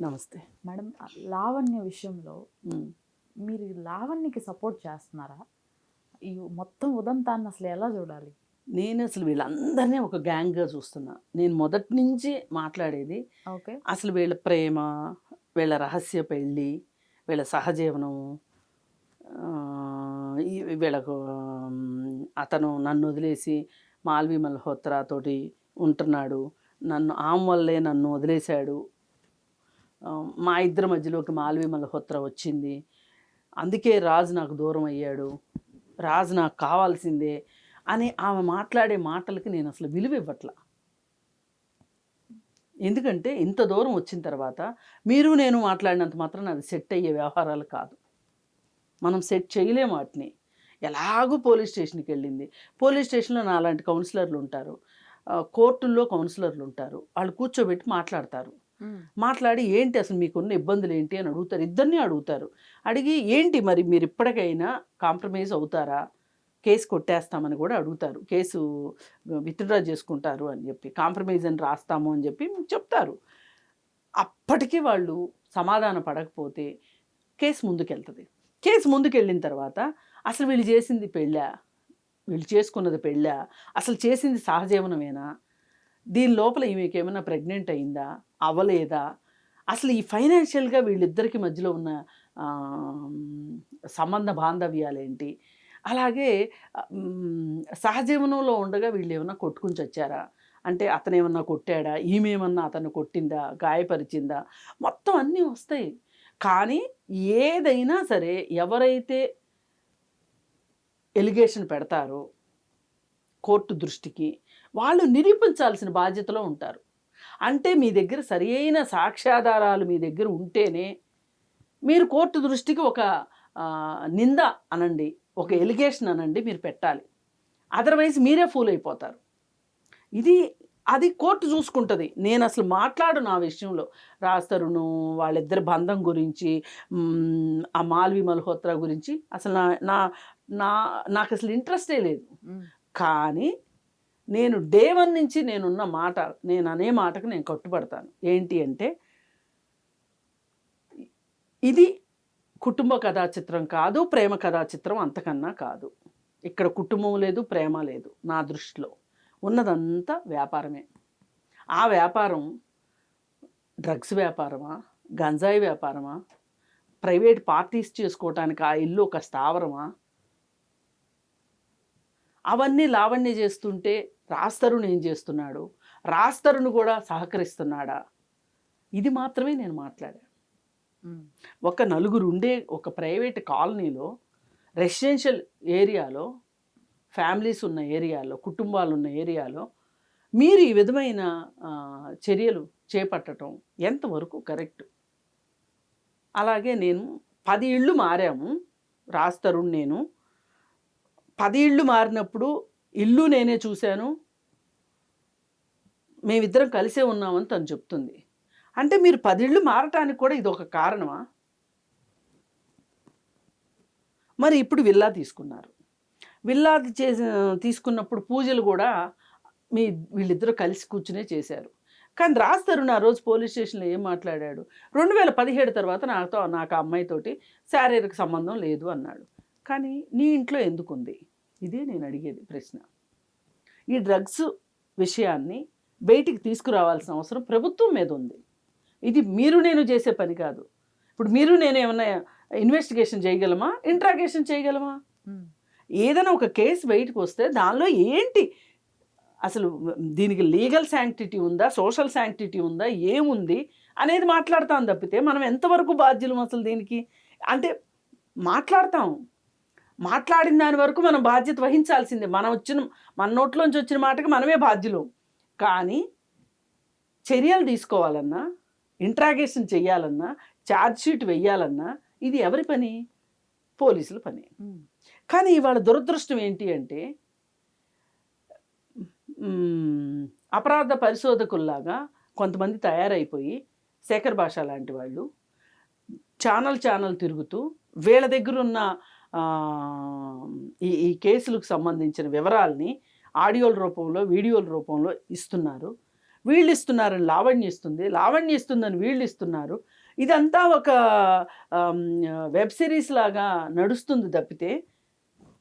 నమస్తే. మేడం, లావణ్య విషయంలో హ్మ్. మీరు ఈ లావణ్యకి సపోర్ట్ చేస్తున్నారా? ఈ మొత్తం ఉదంతాన్ని అసలు ఎలా చూడాలి? నేనసలు వీళ్ళందరినీ ఒక గ్యాంగ్‌గా చూస్తున్నా. నేను మొదటి నుంచి మాట్లాడేది ఓకే. అసలు వీళ్ళ ప్రేమ, వీళ్ళ రహస్య పెళ్లి, వీళ్ళ సహజీవనము, ఈ వీళ్ళకు అతను నన్నొదిలేసి మాల్వి మల్హోత్రా తోటి ఉంటున్నాడు. ఆమె వల్లే నన్ను వదిలేశాడు. మా ఇద్దరి మధ్యలోకి మాల్వి మల్హోత్రా వచ్చింది. అందుకే రాజు నాకు దూరం అయ్యాడు. రాజు నాకు కావాల్సిందే అని ఆమె మాట్లాడే మాటలకి నేను అసలు విలువ ఇవ్వట్ల. ఎందుకంటే ఇంత దూరం వచ్చిన తర్వాత మీరు నేను మాట్లాడినంత మాత్రాన అది సెట్ అయ్యే వ్యవహారాలు కాదు. మనం సెట్ చేయలేము వాటిని. ఎలాగూ పోలీస్ స్టేషన్‌కి వెళ్ళింది. పోలీస్ స్టేషన్‌లో నాలాంటి కౌన్సిలర్లు ఉంటారు. కోర్టుల్లో కౌన్సిలర్లు ఉంటారు. వాళ్ళు కూర్చోబెట్టి మాట్లాడతారు. మాట్లాడి ఏంటి అసలు మీకున్న ఇబ్బందులు ఏంటి అని అడుగుతారు. ఇద్దరిని అడుగుతారు. అడిగి ఏంటి మరి మీరు ఇప్పటికైనా కాంప్రమైజ్ అవుతారా? కేసు కొట్టేస్తామని కూడా అడుగుతారు. కేసు విత్‌డ్రా చేసుకుంటారు అని చెప్పి, కాంప్రమైజ్ అని రాస్తాము అని చెప్పి చెప్తారు. అప్పటికి వాళ్ళు సమాధాన పడకపోతే కేసు ముందుకెళ్తది. కేసు ముందుకెళ్ళిన తర్వాత అసలు వీళ్ళు చేసింది పెళ్ళా? వీళ్ళు చేసుకున్నది పెళ్ళా? అసలు చేసింది సహజీవనమేనా? దీని లోపల ఈమెకేమైనా ప్రెగ్నెంట్ అయిందా? అవ్వలేదా? అసలు ఈ ఫైనాన్షియల్‌గా వీళ్ళిద్దరికి మధ్యలో ఉన్న సంబంధ బాంధవ్యాలేంటి? అలాగే సహజీవనంలో ఉండగా వీళ్ళేమన్నా కొట్టుకుని చచ్చారా? అంటే అతనేమన్నా కొట్టాడా? ఈమెమన్నా అతన్ని కొట్టిందా? గాయపరిచిందా? మొత్తం అన్నీ వస్తాయి. కానీ ఏదైనా సరే ఎవరైతే ఎలిగేషన్ పెడతారో కోర్టు దృష్టికి వాళ్ళు నిరూపించాల్సిన బాధ్యతలో ఉంటారు. అంటే మీ దగ్గర సరియైన సాక్ష్యాధారాలు మీ దగ్గర ఉంటేనే మీరు కోర్టు దృష్టికి ఒక నింద అనండి, ఒక ఎలిగేషన్ అనండి మీరు పెట్టాలి. అదర్వైజ్ మీరే ఫూల్ అయిపోతారు. అది కోర్టు చూసుకుంటుంది. నేను అసలు మాట్లాడను ఆ విషయంలో. రాజ్ తరుణ్ వాళ్ళిద్దరి బంధం గురించి, ఆ మాల్వి మల్హోత్రా గురించి అసలు నా నా నాకు అసలు ఇంట్రెస్టే లేదు. కానీ నేను డే 1 నుంచి నేను అనే మాటకు నేను కట్టుబడతాను. ఏంటి అంటే ఇది కుటుంబ కథా చిత్రం కాదు, ప్రేమ కథా చిత్రం అంతకన్నా కాదు. ఇక్కడ కుటుంబం లేదు, ప్రేమ లేదు నా దృష్టిలో. ఉన్నదంతా వ్యాపారమే. ఆ వ్యాపారం డ్రగ్స్ వ్యాపారమా? గంజాయి వ్యాపారమా? ప్రైవేట్ పార్టీస్ చేసుకోవటానికి ఆ ఇల్లు ఒక స్థావరమా? అవన్నీ లావణ్య చేస్తుంటే రాజ్ తరుణ్ ఏం చేస్తున్నాడు? రాజ్ తరుణ్ కూడా సహకరిస్తున్నాడా? ఇది మాత్రమే నేను మాట్లాడాను. ఒక నలుగురు ఉండే ఒక ప్రైవేట్ కాలనీలో, రెసిడెన్షియల్ ఏరియాలో, ఫ్యామిలీస్ ఉన్న ఏరియాలో, కుటుంబాలు ఉన్న ఏరియాలో మీరు ఈ విధమైన చర్యలు చేపట్టడం ఎంతవరకు కరెక్ట్? అలాగే నేను 10 ఇళ్ళు మారాము. రాజ్ తరుణ్ నేను 10 ఇళ్ళు మారినప్పుడు ఇల్లు నేనే చూశాను, మేమిద్దరం కలిసే ఉన్నామని తను చెప్తుంది. అంటే మీరు 10 ఇళ్ళు మారటానికి కూడా ఇది ఒక కారణమా? మరి ఇప్పుడు విల్లా తీసుకున్నారు. విల్లా తీసుకున్నప్పుడు పూజలు కూడా వీళ్ళిద్దరూ కలిసి కూర్చునే చేశారు. కానీ రాజ్ తరుణ్ ఆ రోజు పోలీస్ స్టేషన్లో ఏం మాట్లాడాడు? 2017 తర్వాత నాకు ఆ అమ్మాయితోటి శారీరక సంబంధం లేదు అన్నాడు. కానీ నీ ఇంట్లో ఎందుకుంది? ఇదే నేను అడిగేది ప్రశ్న. ఈ డ్రగ్స్ విషయాన్ని బయటికి తీసుకురావాల్సిన అవసరం ప్రభుత్వం మీద ఉంది. ఇది మీరు నేను చేసే పని కాదు. ఇప్పుడు మీరు నేను ఏమన్నా ఇన్వెస్టిగేషన్ చేయగలమా? ఇంట్రాగేషన్ చేయగలమా? ఏదైనా ఒక కేసు బయటకు వస్తే దానిలో ఏంటి అసలు, దీనికి లీగల్ శాంక్టిటీ ఉందా, సోషల్ శాంక్టిటీ ఉందా, ఏముంది అనేది మాట్లాడతాం తప్పితే మనం ఎంతవరకు బాధ్యులం అసలు దీనికి? అంటే మాట్లాడతాం, మాట్లాడిన దాని వరకు మనం బాధ్యత వహించాల్సిందే. మన నోట్లోంచి వచ్చిన మాటకి మనమే బాధ్యులం. కానీ చర్యలు తీసుకోవాలన్నా, ఇంట్రాగేషన్ చేయాలన్నా, ఛార్జ్షీట్ వెయ్యాలన్నా ఇది ఎవరి పని? పోలీసుల పని. కానీ ఇవాళ దురదృష్టం ఏంటి అంటే అపరాధ పరిశోధకుల్లాగా కొంతమంది తయారైపోయి, శేఖర్ భాష లాంటి వాళ్ళు ఛానల్ తిరుగుతూ వీళ్ళ దగ్గర ఉన్న ఈ కేసులకు సంబంధించిన వివరాల్ని ఆడియోల రూపంలో, వీడియోల రూపంలో ఇస్తున్నారు. వీళ్ళు ఇస్తున్నారని లావణ్య ఇస్తుంది, లావణ్య ఇస్తుందని వీళ్ళు ఇస్తున్నారు. ఇదంతా ఒక వెబ్ సిరీస్ లాగా నడుస్తుంది తప్పితే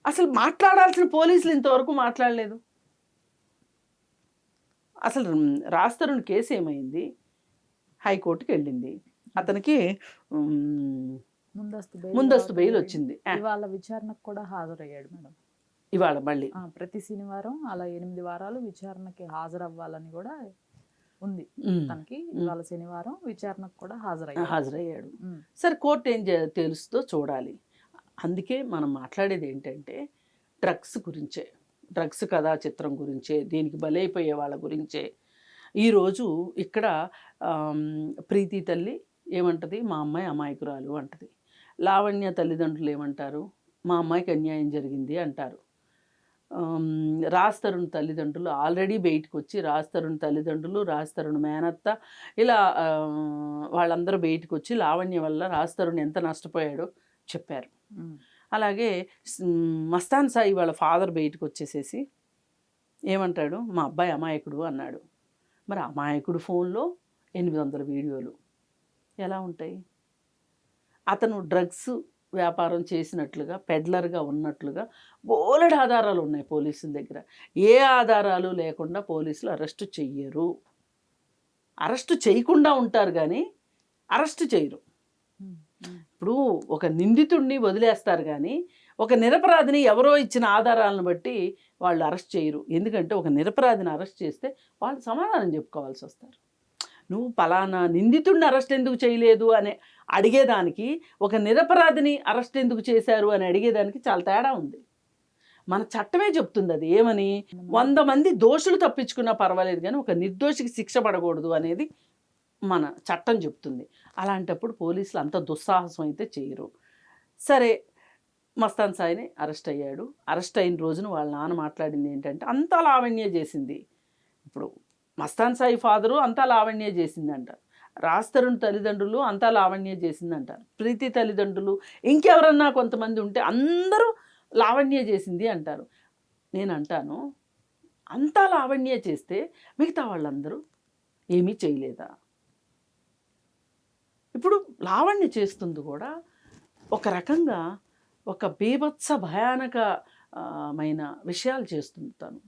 అసలు మాట్లాడాల్సిన పోలీసులు ఇంతవరకు మాట్లాడలేదు. అసలు రాజ్ తరుణ్ కేసు ఏమైంది? హైకోర్టుకి వెళ్ళింది. అతనికి ముందస్తు బెయిల్ వచ్చింది. ఇవాళ విచారణకు కూడా హాజరయ్యాడు మేడం. ఇవాళ మళ్ళీ ప్రతి శనివారం అలా 8 వారాలు విచారణకి హాజరవ్వాలని కూడా ఉంది తనకి. ఇవాళ శనివారం విచారణకు కూడా హాజరయ్యాడు. సరే కోర్టు ఏం తెలుస్తుందో చూడాలి. అందుకే మనం మాట్లాడేది ఏంటంటే డ్రగ్స్ గురించే, డ్రగ్స్ కథా చిత్రం గురించే, దీనికి బలైపోయే వాళ్ళ గురించే. ఈరోజు ఇక్కడ ప్రీతి తల్లి ఏమంటది, మా అమ్మాయి అమాయకురాలు అంటది. లావణ్య తల్లిదండ్రులు ఏమంటారు, మా అమ్మాయికి అన్యాయం జరిగింది అంటారు. రాజ్ తరుణ్ తల్లిదండ్రులు ఆల్రెడీ బయటకు వచ్చి, రాజ్ తరుణ్ తల్లిదండ్రులు, రాజ్ తరుణ్ మేనత్త, ఇలా వాళ్ళందరూ బయటకు వచ్చి లావణ్య వల్ల రాజ్ తరుణ్ ఎంత నష్టపోయాడో చెప్పారు. అలాగే మస్తాన్ సాయి వాళ్ళ ఫాదర్ బయటకు వచ్చేసేసి ఏమంటాడు, మా అబ్బాయి అమాయకుడు అన్నాడు. మరి అమాయకుడు ఫోన్లో 800 వీడియోలు ఎలా ఉంటాయి? అతను డ్రగ్స్ వ్యాపారం చేసినట్లుగా, పెడ్లర్గా ఉన్నట్లుగా బోలెడు ఆధారాలు ఉన్నాయి పోలీసుల దగ్గర. ఏ ఆధారాలు లేకుండా పోలీసులు అరెస్టు చెయ్యరు. అరెస్టు చేయకుండా ఉంటారు కానీ అరెస్టు చేయరు. ఇప్పుడు ఒక నిందితుడిని వదిలేస్తారు కానీ ఒక నిరపరాధిని ఎవరో ఇచ్చిన ఆధారాలను బట్టి వాళ్ళు అరెస్ట్ చేయరు. ఎందుకంటే ఒక నిరపరాధిని అరెస్ట్ చేస్తే వాళ్ళు సమాధానం చెప్పుకోవాల్సి వస్తారు. నువ్వు పలానా నిందితుడిని అరెస్ట్ ఎందుకు చేయలేదు అని అడిగేదానికి, ఒక నిరపరాధిని అరెస్ట్ ఎందుకు చేశారు అని అడిగేదానికి చాలా తేడా ఉంది. మన చట్టమే చెప్తుంది అది. ఏమని, 100 మంది దోషులు తప్పించుకున్నా పర్వాలేదు కానీ ఒక నిర్దోషికి శిక్ష పడకూడదు అనేది మన చట్టం చెప్తుంది. అలాంటప్పుడు పోలీసులు అంత దుస్సాహసం అయితే చేయరు. సరే, మస్తాన్ సాయిని అరెస్ట్ అయ్యాడు. అరెస్ట్ అయిన రోజున వాళ్ళ నాన్న మాట్లాడింది ఏంటంటే అంతా లావణ్య చేసింది. ఇప్పుడు మస్తాన్ సాయి ఫాదరు అంతా లావణ్య చేసింది అంటారు, రాజ్ తరుణ్ తల్లిదండ్రులు అంతా లావణ్య చేసింది అంటారు, ప్రీతి తల్లిదండ్రులు ఇంకెవరన్నా కొంతమంది ఉంటే అందరూ లావణ్య చేసింది అంటారు. నేను అంటాను, అంతా లావణ్య చేస్తే మిగతా వాళ్ళందరూ ఏమీ చేయలేదా? ఇప్పుడు లావణ్య చేస్తుంది కూడా ఒక రకంగా ఒక బీభత్స భయానకమైన విషయాలు చేస్తుంది తను.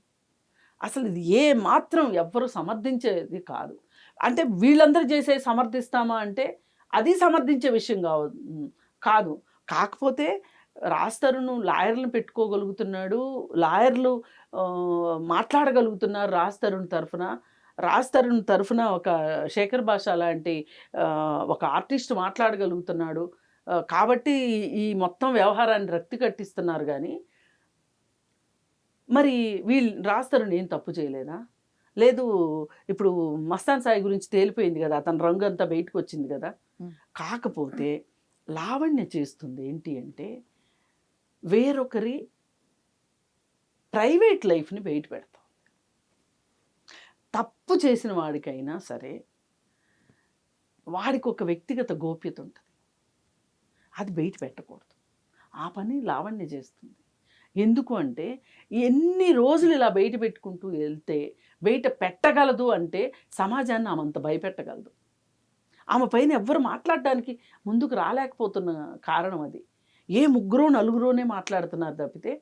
అసలు ఇది ఏ మాత్రం ఎవ్వరు సమర్థించేది కాదు. అంటే వీళ్ళందరూ చేసే సమర్థిస్తామా అంటే అది సమర్థించే విషయం కాదు. కాకపోతే రాజ్ తరుణ్ లాయర్లను పెట్టుకోగలుగుతున్నాడు, లాయర్లు మాట్లాడగలుగుతున్నారు రాజ్ తరుణ్ తరఫున ఒక శేఖర్ భాష లాంటి ఒక ఆర్టిస్ట్ మాట్లాడగలుగుతున్నాడు. కాబట్టి ఈ మొత్తం వ్యవహారాన్ని రక్తి కట్టిస్తున్నారు. కానీ మరి రాజ్ తరుణ్ ఏం తప్పు చేయలేదా? లేదు. ఇప్పుడు మస్తాన్ సాయి గురించి తేలిపోయింది కదా, అతని రంగు అంతా బయటకు వచ్చింది కదా. కాకపోతే లావణ్య చేస్తుంది ఏంటి అంటే వేరొకరి ప్రైవేట్ లైఫ్ని బయట పెడతాం. తప్పు చేసిన వాడికైనా సరే వాడికి ఒక వ్యక్తిగత గోప్యత ఉంటుంది, అది బయట పెట్టకూడదు. ఆ పని లావణ్య చేస్తుంది. ఎందుకు అంటే ఎన్ని రోజులు ఇలా బయట పెట్టుకుంటూ వెళ్తే బయట పెట్టగలదు అంటే సమాజాన్ని ఆమె అంత భయపెట్టగలదు. ఆమె పైన ఎవ్వరు మాట్లాడడానికి ముందుకు రాలేకపోతున్న కారణం అది. ఏ 3 4 మాట్లాడుతున్నారు తప్పితే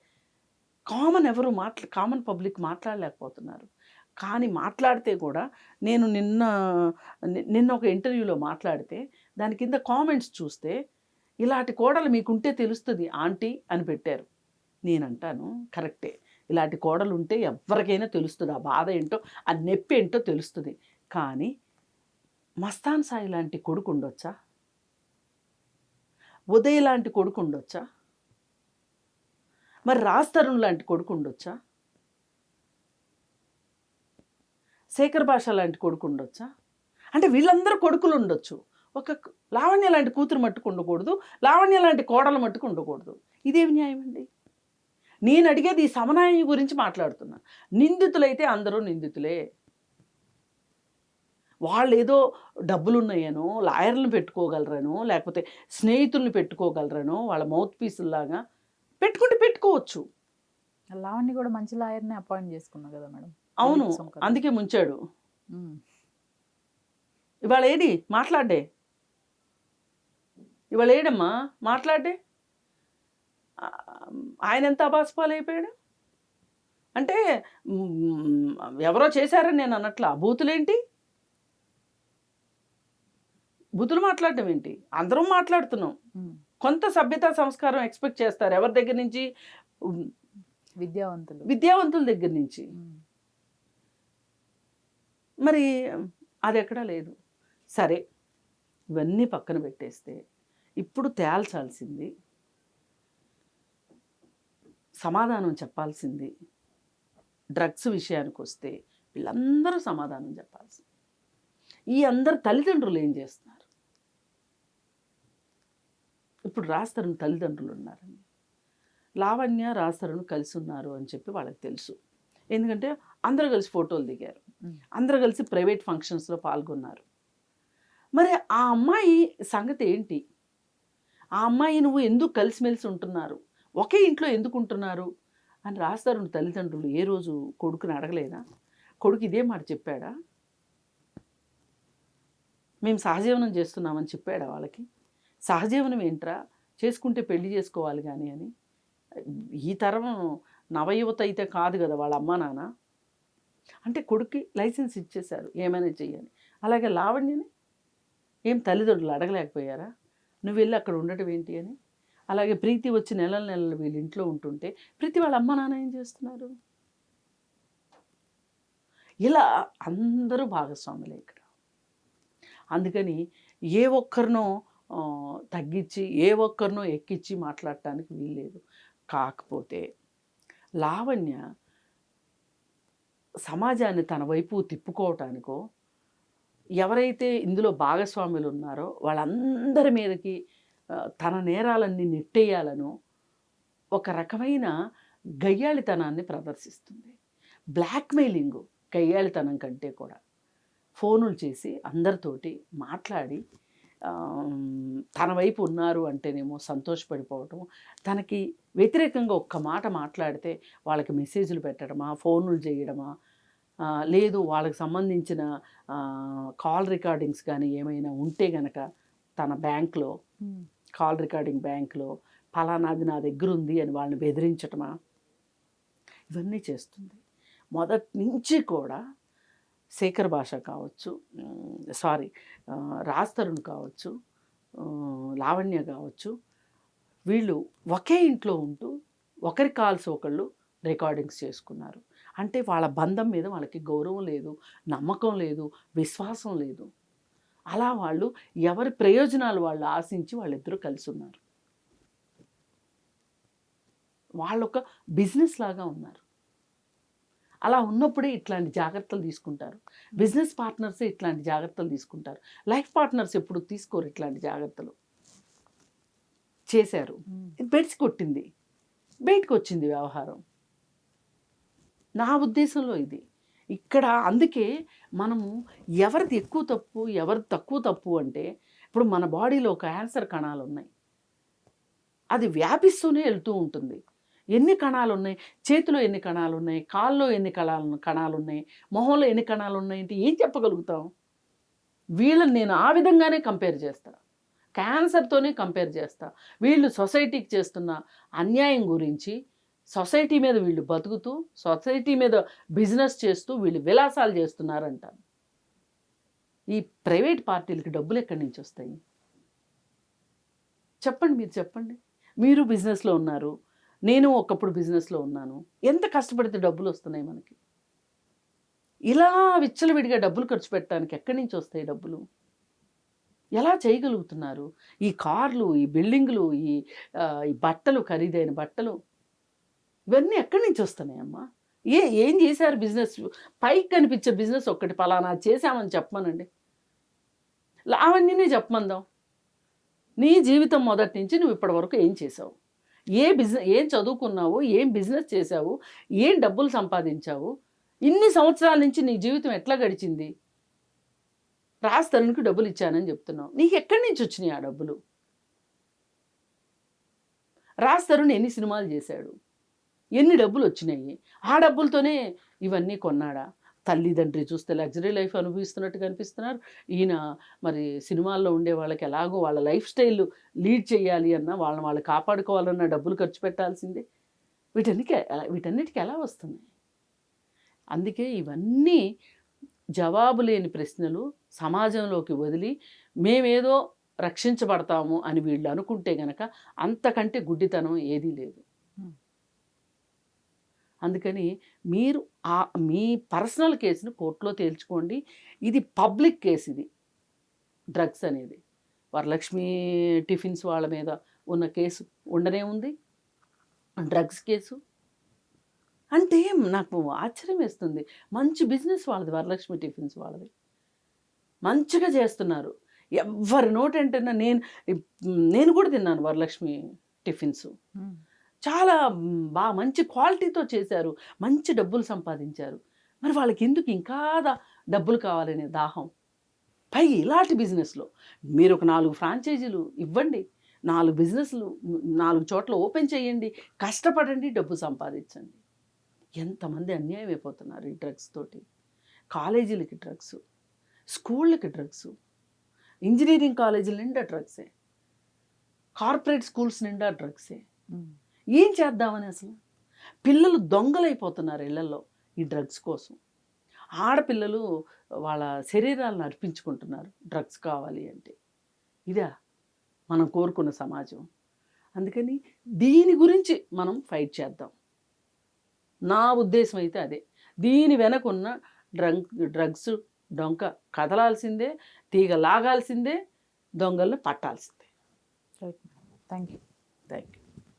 కామన్ పబ్లిక్ మాట్లాడలేకపోతున్నారు. కానీ మాట్లాడితే కూడా నేను నిన్న ఒక ఇంటర్వ్యూలో మాట్లాడితే దాని కింద కామెంట్స్ చూస్తే ఇలాంటి కోడలు మీకుంటే తెలుస్తుంది ఆంటీ అని పెట్టారు. నేనంటాను కరెక్టే, ఇలాంటి కోడలు ఉంటే ఎవరికైనా తెలుస్తుంది, ఆ బాధ ఏంటో ఆ నొప్పి ఏంటో తెలుస్తుంది. కానీ మస్తాన్ సాయి లాంటి కొడుకు ఉండొచ్చా? ఉదయ్ లాంటి కొడుకు ఉండొచ్చా? మరి రాజ్ తరుణ్ లాంటి కొడుకు ఉండొచ్చా? శేఖర్ భాష లాంటి కొడుకు ఉండొచ్చా? అంటే వీళ్ళందరూ కొడుకులు ఉండొచ్చు, ఒక లావణ్య లాంటి కూతురు మట్టుకు ఉండకూడదు, లావణ్య లాంటి కోడలు మట్టుకు ఉండకూడదు. ఇదేమి న్యాయం అండి? నేను అడిగేది ఈ సమన్వయం గురించి మాట్లాడుతున్నా. నిందితులైతే అందరూ నిందితులే. వాళ్ళు ఏదో డబ్బులున్నాయనో, లాయర్లను పెట్టుకోగలరనో, లేకపోతే స్నేహితుల్ని పెట్టుకోగలరనో, వాళ్ళ మౌత్ పీసుల్లాగా పెట్టుకోవచ్చు. లావణ్య కూడా మంచి లాయర్ని అపాయింట్ చేసుకున్నా కదా మేడం. అవును, అందుకే ముంచాడు. ఇవాళ ఏది మాట్లాడే ఇవాళ ఏడమ్మా మాట్లాడే ఆయన ఎంత అబాస్పాలు అయిపోయాడు అంటే ఎవరో చేశారని నేను అన్నట్లా బూతులేంటి, బూతులు మాట్లాడటం ఏంటి, అందరం మాట్లాడుతున్నాం. కొంత సభ్యతా సంస్కారం ఎక్స్పెక్ట్ చేస్తారు ఎవరి దగ్గర నుంచి, విద్యావంతుల దగ్గర నుంచి. మరి అది ఎక్కడా లేదు. సరే ఇవన్నీ పక్కన పెట్టేస్తే ఇప్పుడు తేల్చాల్సింది, సమాధానం చెప్పాల్సింది డ్రగ్స్ విషయానికి వస్తే వీళ్ళందరూ సమాధానం చెప్పాల్సింది. ఈ అందరు తల్లిదండ్రులు ఏం చేస్తున్నారు? ఇప్పుడు రాజ్-తరుణ్ తల్లిదండ్రులు ఉన్నారండి, లావణ్య రాజ్-తరుణ్ కలిసి ఉన్నారు అని చెప్పి వాళ్ళకి తెలుసు. ఎందుకంటే అందరూ కలిసి ఫోటోలు దిగారు, అందరూ కలిసి ప్రైవేట్ ఫంక్షన్స్లో పాల్గొన్నారు. మరి ఆ అమ్మాయి సంగతి ఏంటి? ఆ అమ్మాయి నువ్వు ఎందుకు కలిసిమెలిసి ఉంటున్నారు, ఒకే ఇంట్లో ఎందుకు ఉంటున్నారు అని రాజ్-తరుణ్ తల్లిదండ్రులు ఏ రోజు కొడుకుని అడగలేదా? కొడుకు ఇదే మాట చెప్పాడా? మేము సహజీవనం చేస్తున్నామని చెప్పాడా వాళ్ళకి? సహజీవనం ఏంట్రా, చేసుకుంటే పెళ్లి చేసుకోవాలి కానీ అని. ఈ తరం నవయువత అయితే కాదు కదా వాళ్ళ అమ్మా నాన్న. అంటే కొడుక్కి లైసెన్స్ ఇచ్చేశారు ఏమైనా చెయ్యని. అలాగే లావణ్యని ఏం తల్లిదండ్రులు అడగలేకపోయారా నువ్వు వెళ్ళి అక్కడ ఉండటం ఏంటి అని? అలాగే ప్రీతి వచ్చి నెలలు నెలలు వీళ్ళ ఇంట్లో ఉంటుంటే ప్రీతి వాళ్ళ అమ్మ నాన్న ఏం చేస్తున్నారు? ఇలా అందరూ భాగస్వాములే ఇక్కడ. అందుకని ఏ ఒక్కరినో తగ్గించి ఏ ఒక్కరినో ఎక్కించి మాట్లాడటానికి వీల్లేదు. కాకపోతే లావణ్య సమాజాన్ని తన వైపు తిప్పుకోవటానికో, ఎవరైతే ఇందులో భాగస్వాములు ఉన్నారో వాళ్ళందరి మీదకి తన నేరాలన్నీ నెట్టేయాలను ఒక రకమైన గయ్యాళితనాన్ని ప్రదర్శిస్తుంది. బ్లాక్మెయిలింగు గయ్యాళితనం కంటే కూడా ఫోనులు చేసి అందరితోటి మాట్లాడి తన వైపు ఉన్నారు అంటేనేమో సంతోషపడిపోవటం, తనకి వ్యతిరేకంగా ఒక్క మాట మాట్లాడితే వాళ్ళకి మెసేజ్లు పెట్టడమా, ఫోనులు చేయడమా, లేదు వాళ్ళకి సంబంధించిన కాల్ రికార్డింగ్స్ కానీ ఏమైనా ఉంటే గనక తన బ్యాంక్లో కాల్ రికార్డింగ్ బ్యాంక్లో ఫలానాది నా దగ్గర ఉంది అని వాళ్ళని బెదిరించటమా, ఇవన్నీ చేస్తుంది. మొదటి నుంచి కూడా శేఖర్ భాష కావచ్చు, రాజ్-తరుణ్ కావచ్చు, లావణ్య కావచ్చు, వీళ్ళు ఒకే ఇంట్లో ఉంటూ ఒకరి కాల్స్ ఒకళ్ళు రికార్డింగ్స్ చేసుకున్నారు. అంటే వాళ్ళ బంధం మీద వాళ్ళకి గౌరవం లేదు, నమ్మకం లేదు, విశ్వాసం లేదు. అలా వాళ్ళు ఎవరి ప్రయోజనాలు వాళ్ళు ఆశించి వాళ్ళిద్దరూ కలిసి ఉన్నారు. వాళ్ళొక బిజినెస్ లాగా ఉన్నారు. అలా ఉన్నప్పుడే ఇట్లాంటి జాగ్రత్తలు తీసుకుంటారు. బిజినెస్ పార్ట్నర్సే ఇట్లాంటి జాగ్రత్తలు తీసుకుంటారు. లైఫ్ పార్ట్నర్స్ ఎప్పుడు తీసుకోరు ఇట్లాంటి జాగ్రత్తలు. చేశారు, బెడ్స్ కొట్టింది, బయటకు వచ్చింది వ్యవహారం. నా ఉద్దేశంలో ఇది ఇక్కడ. అందుకే మనము ఎవరిది ఎక్కువ తప్పు ఎవరిది తక్కువ తప్పు అంటే, ఇప్పుడు మన బాడీలో క్యాన్సర్ కణాలు ఉన్నాయి, అది వ్యాపిస్తూనే వెళ్తూ ఉంటుంది. ఎన్ని కణాలు ఉన్నాయి, చేతిలో ఎన్ని కణాలు ఉన్నాయి, కాల్లో ఎన్ని కణాలు ఉన్నాయి, మొహంలో ఎన్ని కణాలు ఉన్నాయి అంటే ఏం చెప్పగలుగుతాం? వీళ్ళని నేను ఆ విధంగానే కంపేర్ చేస్తా, క్యాన్సర్తోనే కంపేర్ చేస్తా. వీళ్ళు సొసైటీకి చేస్తున్న అన్యాయం గురించి, సొసైటీ మీద వీళ్ళు బతుకుతూ సొసైటీ మీద బిజినెస్ చేస్తూ వీళ్ళు విలాసాలు చేస్తున్నారంటారు. ఈ ప్రైవేట్ పార్టీలకి డబ్బులు ఎక్కడి నుంచి వస్తాయి చెప్పండి? మీరు చెప్పండి. మీరు బిజినెస్లో ఉన్నారు, నేను ఒకప్పుడు బిజినెస్లో ఉన్నాను. ఎంత కష్టపడితే డబ్బులు వస్తున్నాయి మనకి? ఇలా విచ్చలవిడిగా డబ్బులు ఖర్చు పెట్టడానికి ఎక్కడి నుంచి వస్తాయి డబ్బులు? ఎలా చేయగలుగుతున్నారు? ఈ కార్లు, ఈ బిల్డింగులు, ఈ బట్టలు, ఖరీదైన బట్టలు, ఇవన్నీ ఎక్కడి నుంచి వస్తున్నాయమ్మా? ఏం చేశారు బిజినెస్? పైకి కనిపించే బిజినెస్ ఒక్కటి పలానా చేశామని చెప్పమనండి, లావణ్యనే చెప్పమందాం. నీ జీవితం మొదటి నుంచి నువ్వు ఇప్పటి వరకు ఏం చేసావు, ఏం చదువుకున్నావు, ఏం బిజినెస్ చేసావు, ఏం డబ్బులు సంపాదించావు, ఇన్ని సంవత్సరాల నుంచి నీ జీవితం ఎట్లా గడిచింది? రాజ్-తరుణ్కి డబ్బులు ఇచ్చానని చెప్తున్నావు, నీకు ఎక్కడి నుంచి వచ్చినాయి ఆ డబ్బులు? రాజ్-తరుణ్ ఎన్ని సినిమాలు చేశాడు, ఎన్ని డబ్బులు వచ్చినాయి? ఆ డబ్బులతోనే ఇవన్నీ కొన్నాడా? తల్లిదండ్రి చూస్తే లగ్జరీ లైఫ్ అనుభవిస్తున్నట్టు కనిపిస్తున్నారు. ఈయన మరి సినిమాల్లో ఉండే వాళ్ళకి ఎలాగో వాళ్ళ లైఫ్ స్టైల్ లీడ్ చేయాలి అన్నా, వాళ్ళని వాళ్ళు కాపాడుకోవాలన్నా డబ్బులు ఖర్చు పెట్టాల్సిందే. వీటన్నిటికి ఎలా వస్తుంది? అందుకే ఇవన్నీ జవాబు లేని ప్రశ్నలు సమాజంలోకి వదిలి మేమేదో రక్షించబడతాము అని వీళ్ళు అనుకుంటే గనక అంతకంటే గుడ్డితనం ఏదీ లేదు. అందుకని మీరు మీ పర్సనల్ కేసును కోర్టులో తేల్చుకోండి. ఇది పబ్లిక్ కేసు, ఇది డ్రగ్స్ అనేది. వరలక్ష్మి టిఫిన్స్ వాళ్ళ మీద ఉన్న కేసు ఉండనే ఉంది, డ్రగ్స్ కేసు. అంటే నాకు ఆశ్చర్యం వేస్తుంది. మంచి బిజినెస్ వాళ్ళది, వరలక్ష్మి టిఫిన్స్ వాళ్ళది, మంచిగా చేస్తున్నారు. ఎవరి నోటంటేనా నేను కూడా తిన్నాను వరలక్ష్మి టిఫిన్స్. చాలా బాగా మంచి క్వాలిటీతో చేశారు, మంచి డబ్బులు సంపాదించారు. మరి వాళ్ళకి ఎందుకు ఇంకా డబ్బులు కావాలనే దాహం? పైగా ఇలాంటి బిజినెస్లో మీరు ఒక 4 ఫ్రాంచైజీలు ఇవ్వండి, 4 బిజినెస్లు 4 చోట్ల ఓపెన్ చేయండి, కష్టపడండి, డబ్బు సంపాదించండి. ఎంతమంది అన్యాయం అయిపోతున్నారు ఈ డ్రగ్స్ తోటి. కాలేజీలకి డ్రగ్స్, స్కూళ్ళకి డ్రగ్స్, ఇంజనీరింగ్ కాలేజీల నిండా డ్రగ్సే, కార్పొరేట్ స్కూల్స్ నిండా డ్రగ్సే. ఏం చేద్దామని అసలు? పిల్లలు దొంగలైపోతున్నారు ఇళ్లలో ఈ డ్రగ్స్ కోసం. ఆడపిల్లలు వాళ్ళ శరీరాలను అర్పించుకుంటున్నారు డ్రగ్స్ కావాలి అంటే. ఇదా మనం కోరుకున్న సమాజం? అందుకని దీని గురించి మనం ఫైట్ చేద్దాం. నా ఉద్దేశం అయితే అదే. దీని వెనకున్న డ్రగ్స్ డొంక కదలాల్సిందే, తీగ లాగాల్సిందే, దొంగలను పట్టాల్సిందే. Right. Thank you. Thank you.